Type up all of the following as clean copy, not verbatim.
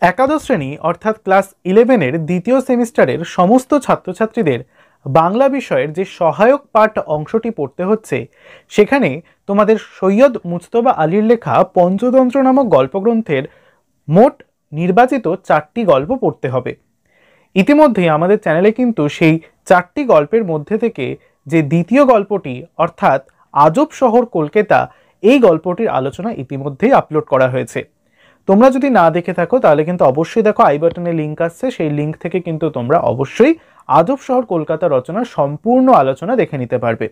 একাদশ শ্রেণী অর্থাৎ ক্লাস 11-এর দ্বিতীয় সেমিস্টারের সমস্ত ছাত্রছাত্রীদের বাংলা বিষয়ের যে সহায়ক পাঠ অংশটি পড়তে হচ্ছে, সেখানে তোমাদের সৈয়দ মুজতবা আলীর লেখা পঞ্চতন্ত্র নামক গল্পগ্রন্থের মোট নির্বাচিত 4টি গল্প পড়তে হবে। ইতিমধ্যেই আমাদের চ্যানেলে কিন্তু সেই 4টি গল্পের মধ্যে থেকে যে দ্বিতীয় গল্পটি অর্থাৎ আজব শহর কলকাতা, এই গল্পটির আলোচনা ইতিমধ্যেই আপলোড করা হয়েছে। তোমরা যদি না দেখে থাকো তাহলে কিন্তু অবশ্যই দেখো, আই বাটনে লিঙ্ক আসছে, সেই লিঙ্ক থেকে কিন্তু তোমরা অবশ্যই আজব শহর কলকাতা রচনার সম্পূর্ণ আলোচনা দেখে নিতে পারবে।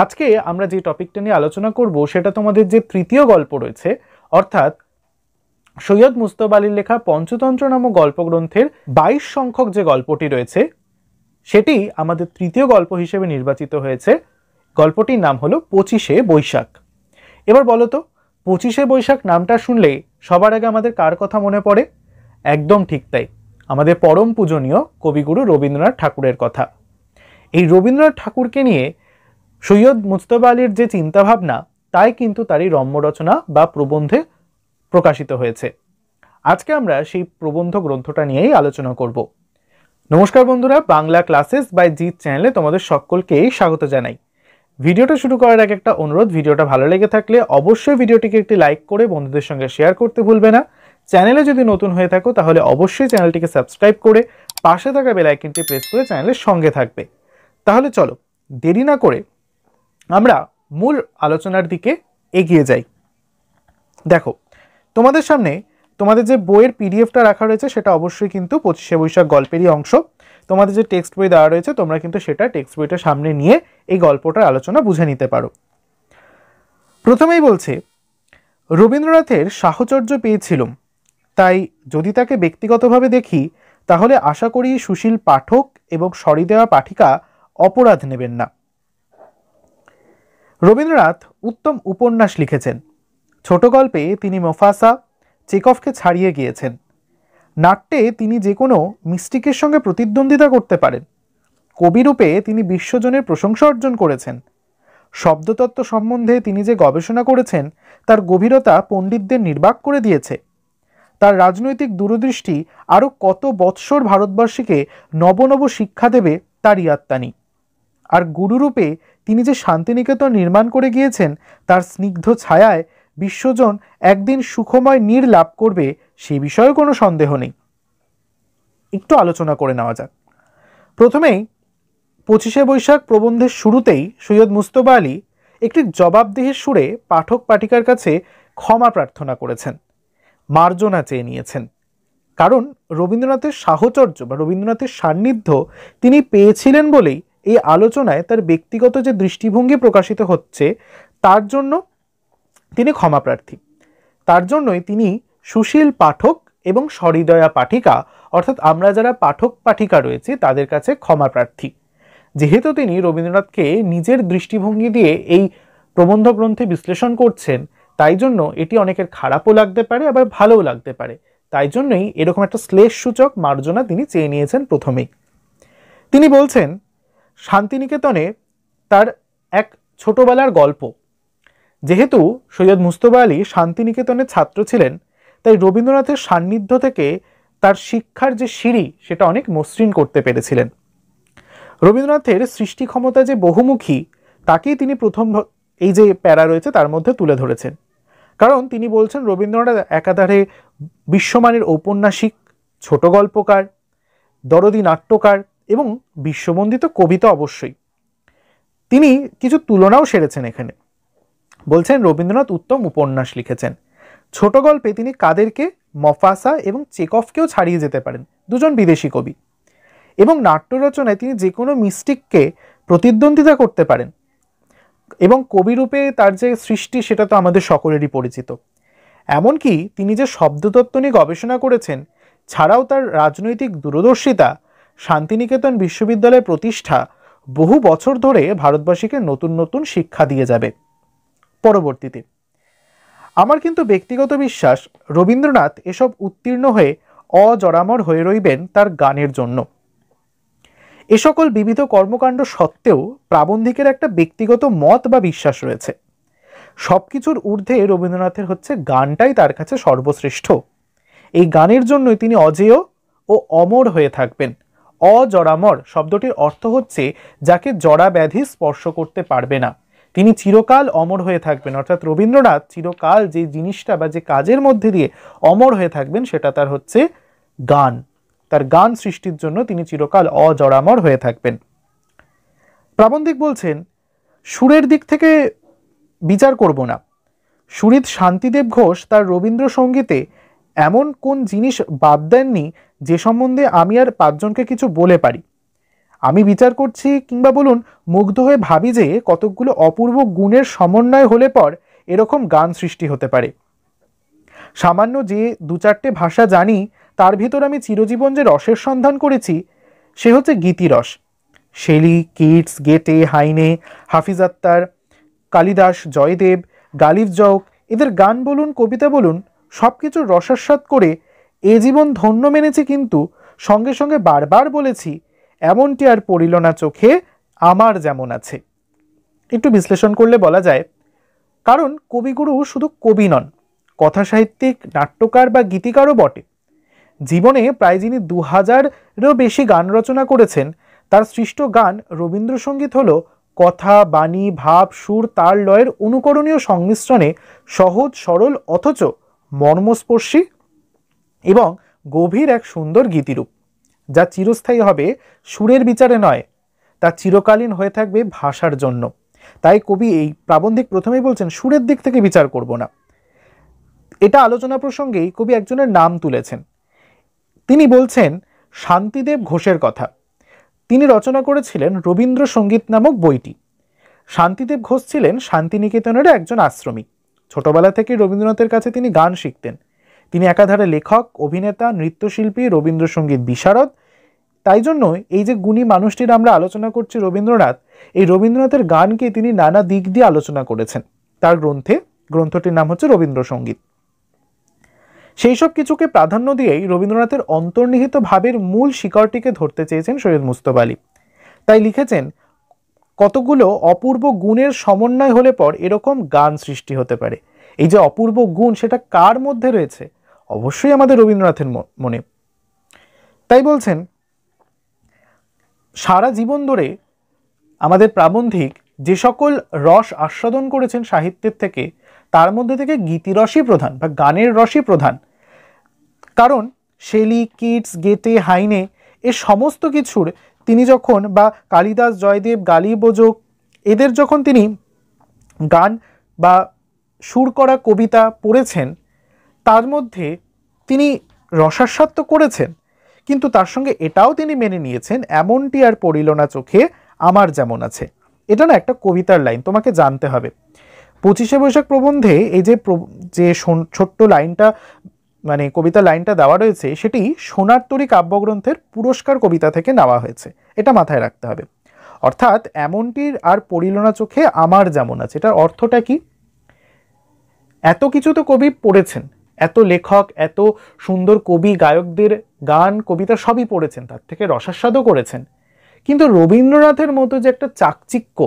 আজকে আমরা যে টপিকটা নিয়ে আলোচনা করব সেটা তোমাদের যে তৃতীয় গল্প রয়েছে অর্থাৎ সৈয়দ মুজতবা আলীর লেখা পঞ্চতন্ত্র নামক গল্পগ্রন্থের 22 সংখ্যক যে গল্পটি রয়েছে সেটি আমাদের তৃতীয় গল্প হিসেবে নির্বাচিত হয়েছে। গল্পটির নাম হলো 25শে বৈশাখ। এবার বলো তো, 25শে বৈশাখ নামটা শুনলে সবার আগে আমাদের কার কথা মনে পড়ে? একদম ঠিক তাই, আমাদের পরম পূজনীয় কবিগুরু রবীন্দ্রনাথ ঠাকুরের কথা। এই রবীন্দ্রনাথ ঠাকুরকে নিয়ে সৈয়দ মুজতবা আলীর যে চিন্তাভাবনা, তাই কিন্তু তারই রম্য রচনা বা প্রবন্ধে প্রকাশিত হয়েছে। আজকে আমরা সেই প্রবন্ধ গ্রন্থটা নিয়েই আলোচনা করব। নমস্কার বন্ধুরা, বাংলা ক্লাসেস বাই জিৎ চ্যানেলে তোমাদের সকলকেই স্বাগত জানাই। ভিডিওটা শুরু করার আগে একটা অনুরোধ, ভিডিওটা ভালো লেগে থাকলে অবশ্যই ভিডিওটিকে একটি লাইক করে বন্ধুদের সঙ্গে শেয়ার করতে ভুলবে না। চ্যানেলে যদি নতুন হয়ে থাকো তাহলে অবশ্যই চ্যানেলটিকে সাবস্ক্রাইব করে পাশে থাকা বেল আইকনটি প্রেস করে চ্যানেলের সঙ্গে থাকবে। তাহলে চলো দেরি না করে আমরা মূল আলোচনার দিকে এগিয়ে যাই। দেখো, তোমাদের সামনে তোমাদের যে বইয়ের পিডিএফটা রাখা রয়েছে সেটা অবশ্যই কিন্তু 25শে বৈশাখ গল্পেরই অংশ। তোমাদের যে টেক্সট বই দেওয়া রয়েছে তোমরা কিন্তু সেটা টেক্সট বইটা সামনে নিয়ে এই গল্পটার আলোচনা বুঝে নিতে পারো। প্রথমেই বলছে, রবীন্দ্রনাথের সাহচর্য পেয়েছিলাম, তাই যদি তাকে ব্যক্তিগতভাবে দেখি তাহলে আশা করি সুশীল পাঠক এবং সরিদেওয়া পাঠিকা অপরাধ নেবেন না। রবীন্দ্রনাথ উত্তম উপন্যাস লিখেছেন। ছোট গল্পে তিনি মোফাসা, চেকভকে ছাড়িয়ে গিয়েছেন। নাট্যে তিনি যে কোনো মিস্টিকের সঙ্গে প্রতিদ্বন্দ্বিতা করতে পারেন। কবিরূপে তিনি বিশ্বজনের প্রশংসা অর্জন করেছেন। শব্দতত্ত্ব সম্বন্ধে তিনি যে গবেষণা করেছেন তার গভীরতা পণ্ডিতদের নির্বাক করে দিয়েছে। তার রাজনৈতিক দূরদৃষ্টি আরও কত বৎসর ভারতবাসীকে নব নব শিক্ষা দেবে তার ইয়াত্তা নেই। আর গুরুরূপে তিনি যে শান্তিনিকেতন নির্মাণ করে গিয়েছেন তার স্নিগ্ধ ছায়ায় বিশ্বজন একদিন সুখময় নীড় লাভ করবে, সে বিষয়ে কোনো সন্দেহ নেই। একটু আলোচনা করে নেওয়া যাক। প্রথমেই 25শে বৈশাখ প্রবন্ধের শুরুতেই সৈয়দ মুজতবা আলী একটি জবাবদিহির সুরে পাঠক পাঠিকার কাছে ক্ষমা প্রার্থনা করেছেন, মার্জনা চেয়ে নিয়েছেন। কারণ রবীন্দ্রনাথের সাহচর্য বা রবীন্দ্রনাথের সান্নিধ্য তিনি পেয়েছিলেন বলেই এই আলোচনায় তার ব্যক্তিগত যে দৃষ্টিভঙ্গি প্রকাশিত হচ্ছে তার জন্য তিনি ক্ষমা প্রার্থী। তার জন্যই তিনি সুশীল পাঠক এবং সহৃদয়া পাঠিকা অর্থাৎ আমরা যারা পাঠক পাঠিকা রয়েছে তাদের কাছে ক্ষমা প্রার্থী। যেহেতু তিনি রবীন্দ্রনাথকে নিজের দৃষ্টিভঙ্গি দিয়ে এই প্রবন্ধ গ্রন্থে বিশ্লেষণ করছেন, তাই জন্য এটি অনেকের খারাপও লাগতে পারে আবার ভালোও লাগতে পারে। তাই জন্যই এরকম একটা শ্লেষ সূচক মার্জনা তিনি চেয়ে নিয়েছেন প্রথমেই। তিনি বলছেন, শান্তিনিকেতনে তার এক ছোটবেলার গল্প। যেহেতু সৈয়দ মুজতবা আলী শান্তিনিকেতনের ছাত্র ছিলেন, তাই রবীন্দ্রনাথের সান্নিধ্য থেকে তার শিক্ষার যে সিঁড়ি সেটা অনেক মসৃণ করতে পেরেছিলেন। রবীন্দ্রনাথের সৃষ্টি ক্ষমতা যে বহুমুখী তাকেই তিনি প্রথম এই যে প্যারা রয়েছে তার মধ্যে তুলে ধরেছেন। কারণ তিনি বলছেন রবীন্দ্রনাথ একাধারে বিশ্বমানের ঔপন্যাসিক, ছোট গল্পকার, দরদী নাট্যকার এবং বিশ্ববন্দিত কবিতা অবশ্যই। তিনি কিছু তুলনাও সেরেছেন এখানে। বলছেন রবীন্দ্রনাথ উত্তম উপন্যাস লিখেছেন। ছোট গল্পে তিনি কাদেরকে, মফাসা এবং চেকভকেও ছাড়িয়ে যেতে পারেন, দুজন বিদেশি কবি। এবং নাট্য রচনায় তিনি যে কোনো মিস্টিককে প্রতিদ্বন্দ্বিতা করতে পারেন। এবং কবিরূপে তার যে সৃষ্টি সেটা তো আমাদের সকলেরই পরিচিত। এমনকি তিনি যে শব্দতত্ত্ব নিয়ে গবেষণা করেছেন, ছাড়াও তার রাজনৈতিক দূরদর্শিতা, শান্তিনিকেতন বিশ্ববিদ্যালয় প্রতিষ্ঠা বহু বছর ধরে ভারতবাসীকে নতুন নতুন শিক্ষা দিয়ে যাবে পরবর্তীতে। আমার কিন্তু ব্যক্তিগত বিশ্বাস রবীন্দ্রনাথ এসব উত্তীর্ণ হয়ে অজরামর হয়ে রইবেন তার গানের জন্য। এ সকল বিবিধ কর্মকাণ্ড সত্ত্বেও প্রাবন্ধিকের একটা ব্যক্তিগত মত বা বিশ্বাস রয়েছে। সবকিছুর ঊর্ধ্বে রবীন্দ্রনাথের হচ্ছে গানটাই তার কাছে সর্বশ্রেষ্ঠ। এই গানের জন্যই তিনি অজেয় ও অমর হয়ে থাকবেন। অজরামর শব্দটির অর্থ হচ্ছে যাকে জরা ব্যাধি স্পর্শ করতে পারবে না, তিনি চিরকাল অমর হয়ে থাকবেন। অর্থাৎ রবীন্দ্রনাথ চিরকাল যে জিনিসটা বা যে কাজের মধ্যে দিয়ে অমর হয়ে থাকবেন সেটা তার হচ্ছে গান। তার গান সৃষ্টির জন্য তিনি চিরকাল অজরামর হয়ে থাকবেন। প্রাবন্ধিক বলছেন, সুরের দিক থেকে বিচার করব না। সুরিত শান্তিদেব ঘোষ তার রবীন্দ্রসঙ্গীতে এমন কোন জিনিস বাদ দেননি যে সম্বন্ধে আমি আর পাঁচজনকে কিছু বলে পারি। আমি বিচার করছি কিংবা বলুন মুগ্ধ হয়ে ভাবি যে কতকগুলো অপূর্ব গুণের সমন্বয় হলে পর এরকম গান সৃষ্টি হতে পারে। সামান্য যে দু চারটে ভাষা জানি তার ভিতর আমি চিরজীবন যে রসের সন্ধান করেছি সে হচ্ছে গীতিরস। শেলি, কিটস, গেটে, হাইনে, হাফিজ আত্তার, কালিদাস, জয়দেব, গালিব জৌক এদের গান বলুন কবিতা বলুন সব কিছুর রসাস্বাদ করে এ জীবন ধন্য মেনেছি, কিন্তু সঙ্গে সঙ্গে বারবার বলেছি এমনটি আর পড়িল না চোখে আমার যেমন আছে। একটু বিশ্লেষণ করলে বলা যায়, কারণ কবিগুরু শুধু কবি নন, কথাসাহিত্যিক, নাট্যকার বা গীতিকারও বটে। জীবনে প্রায় যিনি 2000-এরও বেশি গান রচনা করেছেন, তার সৃষ্ট গান রবীন্দ্রসঙ্গীত হল কথা, বাণী, ভাব, সুর, তাল, লয়ের অনুকরণীয় সংমিশ্রণে সহজ সরল অথচ মর্মস্পর্শী এবং গভীর এক সুন্দর গীতিরূপ, যা চিরস্থায়ী হবে সুরের বিচারে নয়, তা চিরকালীন হয়ে থাকবে ভাষার জন্য। তাই কবি এই প্রাবন্ধিক প্রথমেই বলছেন সুরের দিক থেকে বিচার করব না। এটা আলোচনা প্রসঙ্গেই কবি একজনের নাম তুলেছেন। তিনি বলছেন শান্তিদেব ঘোষের কথা। তিনি রচনা করেছিলেন রবীন্দ্রসঙ্গীত নামক বইটি। শান্তিদেব ঘোষ ছিলেন শান্তিনিকেতনের একজন আশ্রমিক। ছোটবেলা থেকে রবীন্দ্রনাথের কাছে তিনি গান শিখতেন। তিনি একাধারে লেখক, অভিনেতা, নৃত্যশিল্পী, রবীন্দ্রসঙ্গীত বিশারদ। তাই জন্য এই যে গুণী মানুষটির আমরা আলোচনা করছি রবীন্দ্রনাথ, এই রবীন্দ্রনাথের গানকে তিনি নানা দিক দিয়ে আলোচনা করেছেন তার গ্রন্থটির নাম হচ্ছে রবীন্দ্রসঙ্গীত। সেই সব কিছুকে প্রাধান্য দিয়েই রবীন্দ্রনাথের অন্তর্নিহিত ভাবের মূল শিকড়টিকে ধরতে চেয়েছেন সৈয়দ মুজতবা আলী। তাই লিখেছেন কতগুলো অপূর্ব গুণের সমন্বয় হলে পর এরকম গান সৃষ্টি হতে পারে। এই যে অপূর্ব গুণ সেটা কার মধ্যে রয়েছে? অবশ্যই আমাদের রবীন্দ্রনাথের মনে। তাই বলছেন সারা জীবন ধরে আমাদের প্রাবন্ধিক যে সকল রস আস্বাদন করেছেন সাহিত্যের থেকে, তার মধ্যে থেকে গীতিরসই প্রধান বা গানের রসই প্রধান। কারণ শেলি, কিটস, গেটে, হাইনে এ সমস্ত কিছুর তিনি যখন, বা কালিদাস, জয়দেব, গালিব জৌক এদের যখন তিনি গান বা সুর করা কবিতা পড়েছেন, তার মধ্যে তিনি রসাস্বাদ তো করেছেন, কিন্তু তার সঙ্গে এটাও তিনি মেনে নিয়েছেন এমনটি আর পড়িল না চোখে আমার যেমন আছে। এটা না একটা কবিতার লাইন, তোমাকে জানতে হবে। 25শে বৈশাখ প্রবন্ধে এই যে ছোট্ট লাইনটা, মানে কবিতা লাইনটা দেওয়া রয়েছে, সেটি সোনার তরী কাব্যগ্রন্থের পুরস্কার কবিতা থেকে নেওয়া হয়েছে। এটা মাথায় রাখতে হবে। অর্থাৎ এমনটির আর পড়িল না চোখে আমার যেমন আছে, এটার অর্থটা কি? এত কিছু তো কবি পড়েছেন, এত লেখক, এত সুন্দর কবি, গায়কদের গান, কবিতা সবই পড়েছেন, তার থেকে রসাস্বাদও করেছেন, কিন্তু রবীন্দ্রনাথের মতো যে একটা চাকচিক্য,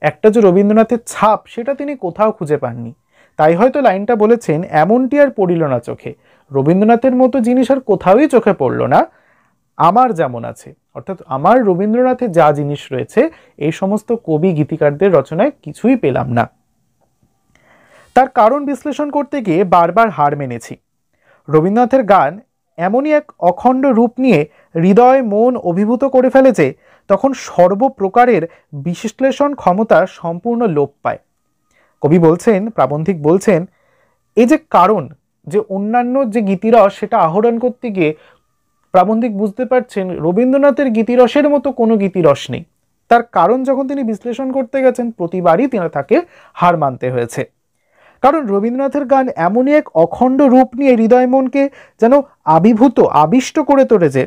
একটা যে রবীন্দ্রনাথের ছাপ, সেটা তিনি কোথাও খুঁজে পাননি। তাই হয়তো লাইনটা বলেছেন এমনটি আর পড়িল না চোখে, রবীন্দ্রনাথের মতো জিনিস আর কোথাওই চোখে পড়ল না আমার যেমন আছে। অর্থাৎ আমার রবীন্দ্রনাথে যা জিনিস রয়েছে এই সমস্ত কবি গীতিকারদের রচনায় কিছুই পেলাম না। তার কারণ বিশ্লেষণ করতে গিয়ে বারবার হার মেনেছি। রবীন্দ্রনাথের গান এমনই এক অখণ্ড রূপ নিয়ে হৃদয় মন অভিভূত করে ফেলেছে, তখন সর্বপ্রকারের বিশ্লেষণ ক্ষমতা সম্পূর্ণ লোপ পায়। কবি বলছেন, প্রাবন্ধিক বলছেন, এই যে কারণ, যে অন্যান্য যে গীতিরস সেটা আহরণ করতে গিয়ে প্রাবন্ধিক বুঝতে পারছেন রবীন্দ্রনাথের গীতিরসের মতো কোনো গীতিরস নেই। তার কারণ যখন তিনি বিশ্লেষণ করতে গেছেন, প্রতিবারই তাকে হার মানতে হয়েছে। কারণ রবীন্দ্রনাথের গান এমনই এক অখণ্ড রূপ নিয়ে হৃদয় মনকে যেন আবিষ্ট করে তোলেছে,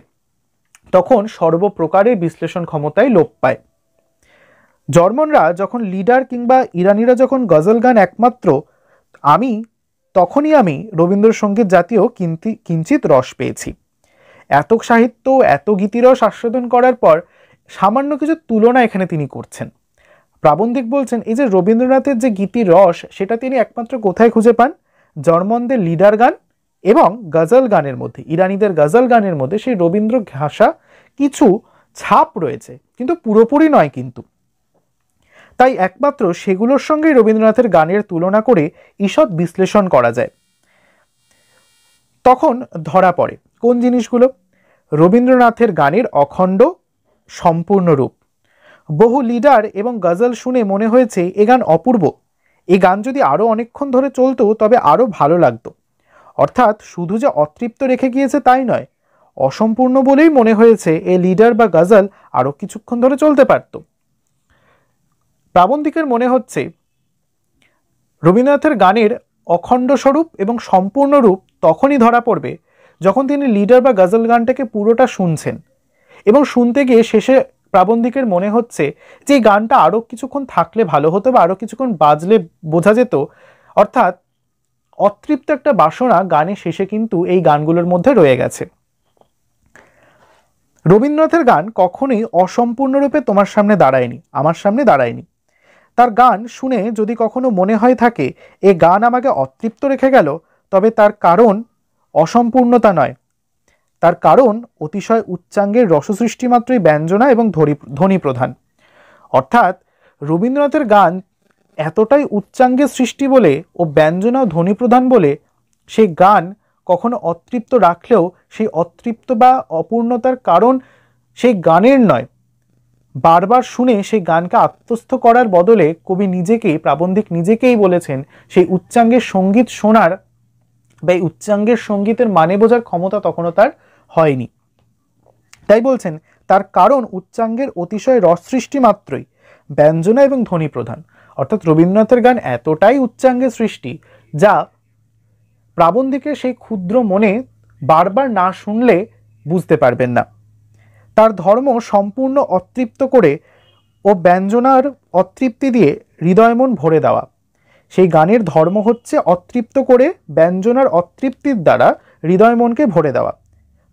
তখন সর্বপ্রকারের বিশ্লেষণ ক্ষমতায় লোপ পায়। জার্মানরা যখন লিডার কিংবা ইরানিরা যখন গজল গান একমাত্র, তখনই আমি রবীন্দ্রসঙ্গীত জাতীয় কিঞ্চিত রস পেয়েছি। এত সাহিত্য, এত গীতিরস আস্বাদন করার পর সামান্য কিছু তুলনা এখানে তিনি করছেন। প্রাবন্ধিক বলছেন এই যে রবীন্দ্রনাথের যে গীতির রস, সেটা তিনি একমাত্র কোথায় খুঁজে পান? জার্মানদের লিডার গান এবং গজল গানের মধ্যে, ইরানিদের গজল গানের মধ্যে সেই রবীন্দ্র ঘাসা কিছু ছাপ রয়েছে, কিন্তু পুরোপুরি নয় কিন্তু। তাই একমাত্র সেগুলোর সঙ্গেই রবীন্দ্রনাথের গানের তুলনা করে ঈষৎ বিশ্লেষণ করা যায়। তখন ধরা পড়ে কোন জিনিসগুলো? রবীন্দ্রনাথের গানের অখণ্ড সম্পূর্ণ রূপ। বহু লিডার এবং গজল শুনে মনে হয়েছে এ গান অপূর্ব, এই গান যদি আরও অনেকক্ষণ ধরে চলতো তবে আরও ভালো লাগতো। অর্থাৎ শুধু যে অতৃপ্ত রেখে গিয়েছে তাই নয়, অসম্পূর্ণ বলেই মনে হয়েছে এই লিডার বা গজল আরও কিছুক্ষণ ধরে চলতে পারত। প্রাবন্ধিকের মনে হচ্ছে রবীন্দ্রনাথের গানের অখণ্ড স্বরূপ এবং সম্পূর্ণ রূপ তখনই ধরা পড়বে যখন তিনি লিডার বা গজল গানটাকে পুরোটা শুনছেন, এবং শুনতে গিয়ে শেষে প্রাবন্ধিকের মনে হচ্ছে যে এই গানটা আরও কিছুক্ষণ থাকলে ভালো হতো বা আরও কিছুক্ষণ বাজলে বোঝা যেত। অর্থাৎ অতৃপ্ত একটা বাসনা গানে শেষে কিন্তু এই গানগুলোর মধ্যে রয়ে গেছে। রবীন্দ্রনাথের গান কখনোই অসম্পূর্ণরূপে তোমার সামনে দাঁড়ায়নি, আমার সামনে দাঁড়ায়নি। তার গান শুনে যদি কখনো মনে হয় থাকে এ গান আমাকে অতৃপ্ত রেখে গেল, তবে তার কারণ অসম্পূর্ণতা নয়, তার কারণ অতিশয় উচ্চাঙ্গের রসসৃষ্টি মাত্রই ব্যঞ্জনা এবং ধ্বনি প্রধান। অর্থাৎ রবীন্দ্রনাথের গান এতটাই উচ্চাঙ্গের সৃষ্টি বলে ও ব্যঞ্জনা ও ধ্বনি প্রধান বলে সেই গান কখনো অতৃপ্ত রাখলেও সেই অতৃপ্ত বা অপূর্ণতার কারণ সেই গানের নয়, বারবার শুনে সেই গানকে আত্মস্থ করার বদলে কবি নিজেকেই, প্রাবন্ধিক নিজেকেই বলেছেন সেই উচ্চাঙ্গের সঙ্গীত শোনার বা এই উচ্চাঙ্গের সঙ্গীতের মানে বোঝার ক্ষমতা তখনও তার হয়নি। তাই বলছেন তার কারণ উচ্চাঙ্গের অতিশয় রস সৃষ্টি মাত্রই ব্যঞ্জনা এবং ধ্বনি প্রধান। অর্থাৎ রবীন্দ্রনাথের গান এতটাই উচ্চাঙ্গের সৃষ্টি যা প্রাবন্ধিকের সেই ক্ষুদ্র মনে বারবার না শুনলে বুঝতে পারবেন না। তার ধর্ম সম্পূর্ণ অতৃপ্ত করে ও ব্যঞ্জনার অতৃপ্তি দিয়ে হৃদয় মন ভরে দেওয়া। সেই গানের ধর্ম হচ্ছে অতৃপ্ত করে ব্যঞ্জনার অতৃপ্তির দ্বারা হৃদয় মনকে ভরে দেওয়া।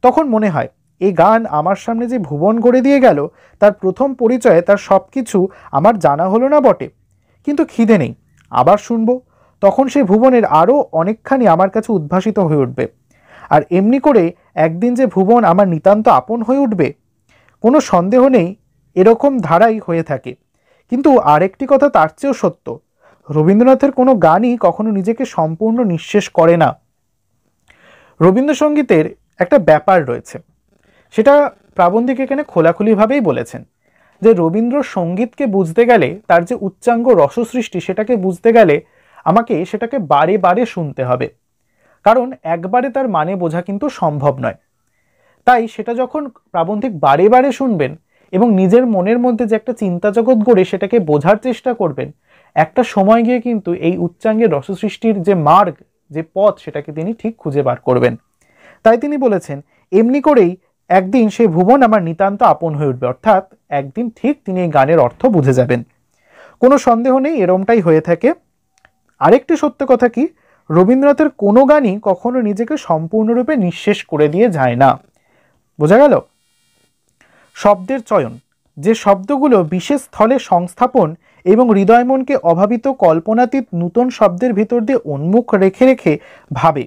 তখন মনে হয় এই গান আমার সামনে যে ভুবন গড়ে দিয়ে গেল তার প্রথম পরিচয়ে তার সব কিছু আমার জানা হলো না বটে, কিন্তু খিদে নেই, আবার শুনবো, তখন সেই ভুবনের আরও অনেকখানি আমার কাছে উদ্ভাসিত হয়ে উঠবে। আর এমনি করে একদিন যে ভুবন আমার নিতান্ত আপন হয়ে উঠবে কোনো সন্দেহ নেই, এরকম ধারাই হয়ে থাকে। কিন্তু আরেকটি কথা তার চেয়েও সত্য, রবীন্দ্রনাথের কোনো গানই কখনো নিজেকে সম্পূর্ণ নিঃশেষ করে না। রবীন্দ্রসঙ্গীতের একটা ব্যাপার রয়েছে, সেটা প্রাবন্ধিক এখানে খোলাখুলিভাবেই বলেছেন যে রবীন্দ্রসঙ্গীতকে বুঝতে গেলে, তার যে উচ্চাঙ্গ রসসৃষ্টি সেটাকে বুঝতে গেলে আমাকে সেটাকে বারে বারে শুনতে হবে, কারণ একবারে তার মানে বোঝা কিন্তু সম্ভব নয়। তাই সেটা যখন প্রাবন্ধিক বারে বারে শুনবেন এবং নিজের মনের মধ্যে যে একটা চিন্তা জগৎ গড়ে সেটাকে বোঝার চেষ্টা করবেন, একটা সময় গিয়ে কিন্তু এই উচ্চাঙ্গের রসসৃষ্টির যে মার্গ, যে পথ, সেটাকে তিনি ঠিক খুঁজে বার করবেন। তাই তিনি বলেছেন এমনি করেই একদিন সেই ভুবন আমার নিতান্ত আপন হয়ে উঠবে, অর্থাৎ একদিন ঠিক তিনি এই গানের অর্থ বুঝে যাবেন। কোনো সন্দেহ নেই এরমটাই হয়ে থাকে। আরেকটি সত্য কথা কি, রবীন্দ্রনাথের কোনো গানই কখনো নিজেকে সম্পূর্ণরূপে নিঃশেষ করে দিয়ে যায় না। বোঝা গেল? শব্দের চয়ন, যে শব্দগুলো বিশেষ স্থলে সংস্থাপন এবং হৃদয় মনকে অভাবিত কল্পনাতীত নূতন শব্দের ভিতর দিয়ে উন্মুখ রেখে রেখে ভাবে,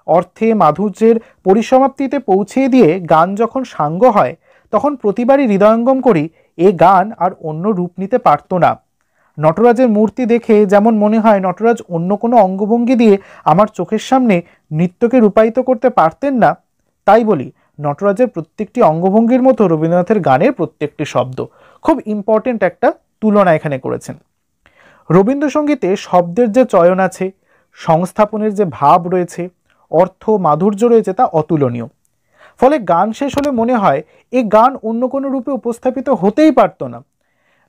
অর্থে মাধুর্যের পরিসমাপ্তিতে পৌঁছে দিয়ে গান যখন সাঙ্গ হয় তখন প্রতিবারই হৃদয়ঙ্গম করি এ গান আর অন্য রূপ নিতে পারত না। নটরাজের মূর্তি দেখে যেমন মনে হয় নটরাজ অন্য কোনো অঙ্গভঙ্গি দিয়ে আমার চোখের সামনে নৃত্যকে রূপায়িত করতে পারতেন না, তাই বলি নটরাজের প্রত্যেকটি অঙ্গভঙ্গির মতো রবীন্দ্রনাথের গানের প্রত্যেকটি শব্দ। খুব ইম্পর্টেন্ট একটা তুলনা এখানে করেছেন। রবীন্দ্রসঙ্গীতে শব্দের যে চয়ন আছে, সংস্থাপনের যে ভাব রয়েছে, অর্থ মাধুর্য রয়েছে, তা অতুলনীয়। ফলে গান শেষ হলে মনে হয় এই গান অন্য কোনো রূপে উপস্থাপিত হতেই পারত না।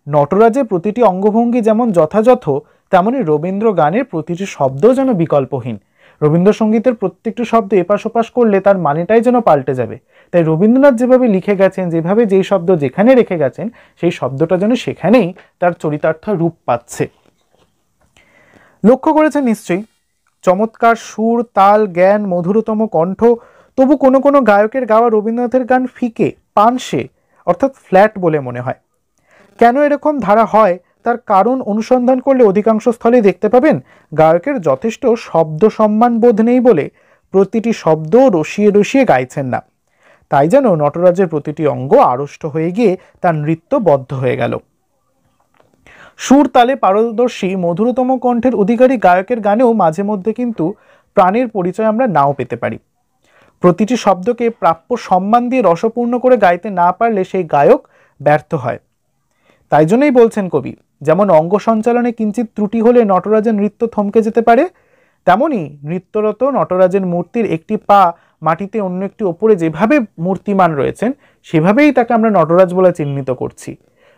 নটরাজের প্রতিটি অঙ্গভঙ্গি যেমন যথাযথ, তেমনি রবীন্দ্র গানের প্রতিটি শব্দও যেন বিকল্পহীন। রবীন্দ্রসঙ্গীতের প্রত্যেকটি শব্দ এপাশ ওপাশ করলে তার মানেটাই যেন পাল্টে যাবে। তাই রবীন্দ্রনাথ যেভাবে লিখে গেছেন, যেভাবে যেই শব্দ যেখানে রেখে গেছেন, সেই শব্দটা যেন সেখানেই তার চরিতার্থ রূপ পাচ্ছে। লক্ষ্য করেছেন নিশ্চয়ই, চমৎকার সুর, তাল, জ্ঞান, মধুরতম কণ্ঠ, তবু কোনো কোনো গায়কের গাওয়া রবীন্দ্রনাথের গান ফিকে, পানসে, অর্থাৎ ফ্ল্যাট বলে মনে হয়। কেন এরকম ধারা হয় তার কারণ অনুসন্ধান করলে অধিকাংশ স্থলেই দেখতে পাবেন গায়কের যথেষ্ট শব্দ সম্মান বোধ নেই বলে প্রতিটি শব্দ রসিয়ে রসিয়ে গাইছেন না, তাই যেন নটরাজের প্রতিটি অঙ্গ আড়ষ্ট হয়ে গিয়ে তার নৃত্য বদ্ধ হয়ে গেল। সুর তালে পারদর্শী মধুরতম কণ্ঠের অধিকারী গায়কের গানেও মাঝে মধ্যে কিন্তু প্রাণের পরিচয় আমরা নাও পেতে পারি। প্রতিটি শব্দকে প্রাপ্য সম্মান দিয়ে রসপূর্ণ করে গাইতে না পারলে সেই গায়ক ব্যর্থ হয়। তাই জন্যই বলছেন কবি, যেমন অঙ্গ সঞ্চালনে কিঞ্চিত ত্রুটি হলে নটরাজের নৃত্য থমকে যেতে পারে, তেমনি নৃত্যরত নটরাজের মূর্তির একটি পা মাটিতে অন্য একটি ওপরে যেভাবে মূর্তিমান রয়েছেন সেভাবেই তাকে আমরা নটরাজ বলে চিহ্নিত করছি।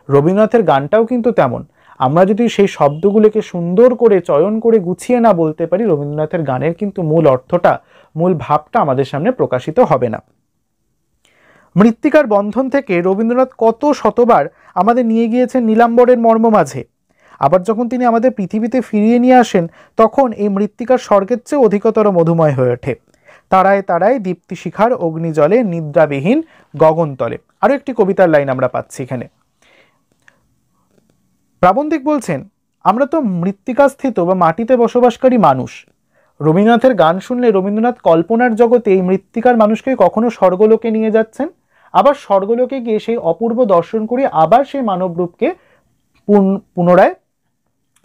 রবীন্দ্রনাথের গানটাও কিন্তু তেমন। আমরা যদি সেই শব্দগুলোকে সুন্দর করে চয়ন করে গুছিয়ে না বলতে পারি, রবীন্দ্রনাথের গানের কিন্তু মূল অর্থটা, মূল ভাবটা আমাদের সামনে প্রকাশিত হবে না। মৃত্তিকার বন্ধন থেকে রবীন্দ্রনাথ কত শতবার আমাদের নিয়ে গিয়েছেন নীলাম্বরের মর্ম মাঝে। আবার যখন তিনি আমাদের পৃথিবীতে ফিরিয়ে নিয়ে আসেন, তখন এই মৃত্তিকার স্বর্গের চেয়ে অধিকতর মধুময় হয়ে ওঠে। তারায় তারায় দীপ্তি শিখার অগ্নিজলে নিদ্রাবিহীন গগনতলে। আরও একটি কবিতার লাইন আমরা পাচ্ছি এখানে। প্রাবন্ধিক বলছেন, আমরা তো মৃত্তিকাস্থিত বা মাটিতে বসবাসকারী মানুষ। রবীন্দ্রনাথের গান শুনলে রবীন্দ্রনাথ কল্পনার জগতে এই মৃত্তিকার মানুষকে কখনো স্বর্গলোকে নিয়ে যাচ্ছেন, আবার স্বর্গলোকে গিয়ে সেই অপূর্ব দর্শন করে আবার সেই মানবরূপকে পুনরায়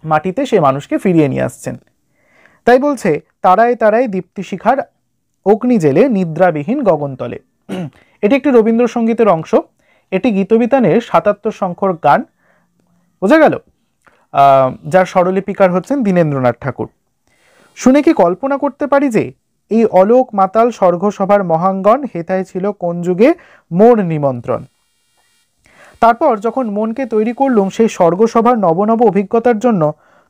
মাটিতে সেই মানুষকে ফিরিয়ে নিয়ে আসছেন। তাই বলছে, তারায় তারায় দীপ্তি শিখার অগ্নি জেলে নিদ্রাবিহীন গগনতলে। এটি একটি রবীন্দ্রসঙ্গীতের অংশ। এটি গীতবিতানের ৭৭ সংখ্যক গান, বোঝা গেল, যার স্বরলিপিকার হচ্ছেন দীনেন্দ্রনাথ ঠাকুর। শুনে কি কল্পনা করতে পারি যে এই অলোক মাতাল স্বর্গসভার মহাঙ্গন হেথায় ছিল কোন যুগে মোর নিমন্ত্রণ। তারপর যখন মনকে তৈরি করলুম সেই স্বর্গসভার নবনব অভিজ্ঞতার জন্য,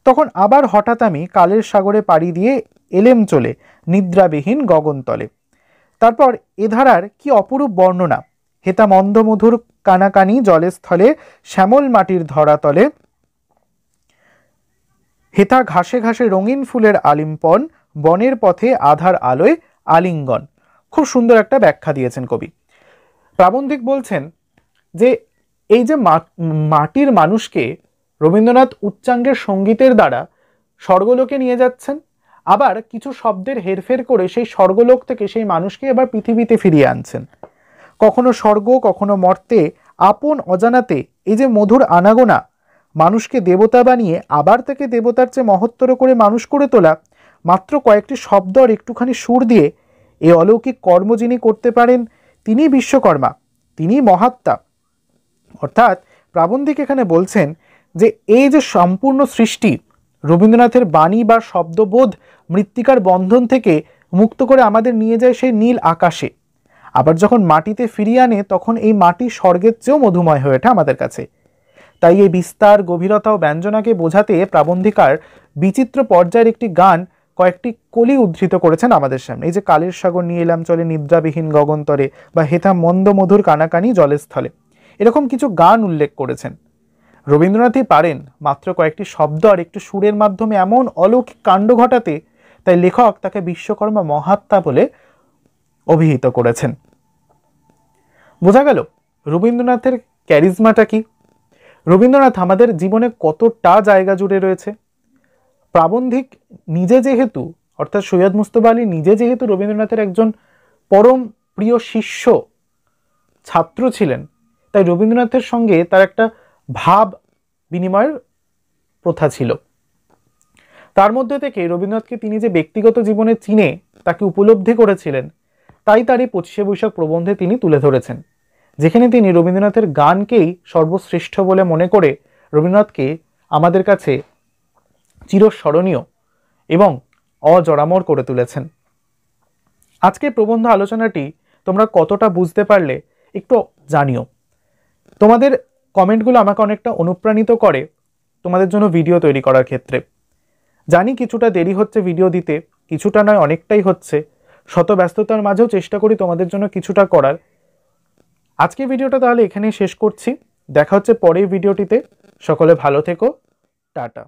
তখন আবার হঠাৎ আমি কালের সাগরে পাড়ি দিয়ে এলেম চলে নিদ্রাবিহীন গগনতলে। তারপর এ ধারার কি অপরূপ বর্ণনা। হেতা মন্দমধুর কানাকানি জলের স্থলে শ্যামল মাটির ধরাতলে, হেতা ঘাসে ঘাসে রঙিন ফুলের আলিম্পন, বনের পথে আধার আলোয় আলিঙ্গন। খুব সুন্দর একটা ব্যাখ্যা দিয়েছেন কবি। প্রাবন্ধিক বলছেন যে এই যে মাটির মানুষকে রবীন্দ্রনাথ উচ্চাঙ্গের সঙ্গীতের দ্বারা স্বর্গলোকে নিয়ে যাচ্ছেন, আবার কিছু শব্দের হেরফের করে সেই স্বর্গলোক থেকে সেই মানুষকে আবার পৃথিবীতে ফিরিয়ে আনছেন। কখনো স্বর্গ, কখনো মর্তে, আপন অজানাতে এই যে মধুর আনাগোনা, মানুষকে দেবতা বানিয়ে আবার তাকে দেবতার চেয়ে মহত্তর করে মানুষ করে তোলা, মাত্র কয়েকটি শব্দ আর একটুখানি সুর দিয়ে এই অলৌকিক কর্ম যিনি করতে পারেন তিনি বিশ্বকর্মা, তিনি মহাত্মা। অর্থাৎ প্রাবন্ধিক এখানে বলছেন যে এই যে সম্পূর্ণ সৃষ্টি, রবীন্দ্রনাথের বাণী বা শব্দবোধ মৃত্তিকার বন্ধন থেকে মুক্ত করে আমাদের নিয়ে যায় সেই নীল আকাশে। আবার যখন মাটিতে ফিরিয়ে আনে, তখন এই মাটি স্বর্গের চেয়েও মধুময় হয়ে ওঠে আমাদের কাছে। তাই এই বিস্তার, গভীরতা ও ব্যঞ্জনাকে বোঝাতে প্রাবন্ধিকার বিচিত্র পর্যায়ের একটি গান কয়েকটি কলি উদ্ধৃত করেছেন আমাদের সামনে। এই যে কালের সাগর নিয়ে এলাম চলে নিদ্রাবিহীন গগনতরে, বা হেথা মন্দ মধুর কানাকানি জলের স্থলে, এরকম কিছু গান উল্লেখ করেছেন। রবীন্দ্রনাথই পারেন মাত্র কয়েকটি শব্দ আর একটু সুরের মাধ্যমে এমন অলৌকিক কাণ্ড ঘটাতে, তাই লেখক তাকে বিশ্বকর্মা মহাত্মা বলে অভিহিত করেছেন। বোঝা গেল রবীন্দ্রনাথের ক্যারিজমাটা কি। রবীন্দ্রনাথ আমাদের জীবনে কতটা জায়গা জুড়ে রয়েছে। প্রাবন্ধিক নিজে যেহেতু, অর্থাৎ সৈয়দ মুজতবা আলী নিজে যেহেতু রবীন্দ্রনাথের একজন পরম প্রিয় শিষ্য ছাত্র ছিলেন, তাই রবীন্দ্রনাথের সঙ্গে তার একটা ভাব বিনিময়ের প্রথা ছিল। তার মধ্যে থেকে রবীন্দ্রনাথকে তিনি যে ব্যক্তিগত জীবনে চিনে তাকে উপলব্ধি করেছিলেন, তাই তার এই 25শে বৈশাখ প্রবন্ধে তিনি তুলে ধরেছেন, যেখানে তিনি রবীন্দ্রনাথের গানকেই সর্বশ্রেষ্ঠ বলে মনে করে রবীন্দ্রনাথকে আমাদের কাছে চিরস্মরণীয় এবং অজরামর করে তুলেছেন। আজকের প্রবন্ধ আলোচনাটি তোমরা কতটা বুঝতে পারলে একটু জানিও। তোমাদের কমেন্টগুলো আমাকে অনেকটা অনুপ্রাণিত করে তোমাদের জন্য ভিডিও তৈরি করার ক্ষেত্রে। জানি কিছুটা দেরি হচ্ছে ভিডিও দিতে, কিছুটা নয় অনেকটাই হচ্ছে। শত ব্যস্ততার মাঝেও চেষ্টা করি তোমাদের জন্য কিছুটা করার। আজকে ভিডিওটা তাহলে এখানেই শেষ করছি। দেখা হচ্ছে পরের ভিডিওটিতে। সকলে ভালো থেকো। টাটা।